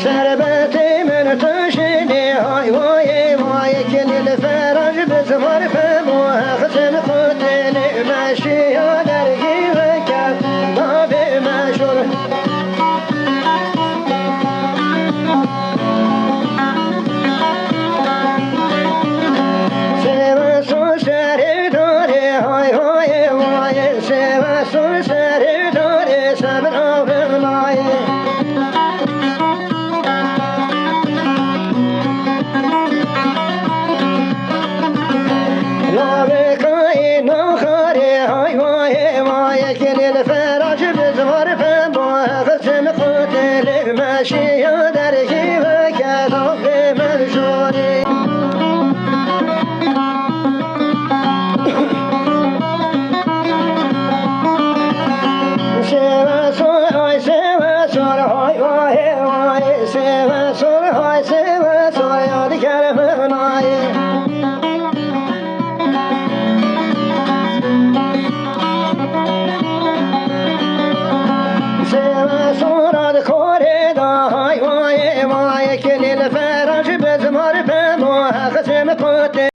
شربتي من تشيني هاي واي واي كل الفرج بزمر فموها ختم قتلي ماشي يا درقي وكاب ما بمشور سيما سوسري دوري هاي هاي واي سيما سوسري دوري سبنا بالله ماشي يا درجي وكذا بمنشوري سوا سور هاي سوا سور هاي واي واي سوا سور هاي سوا سور يا دكرم ناي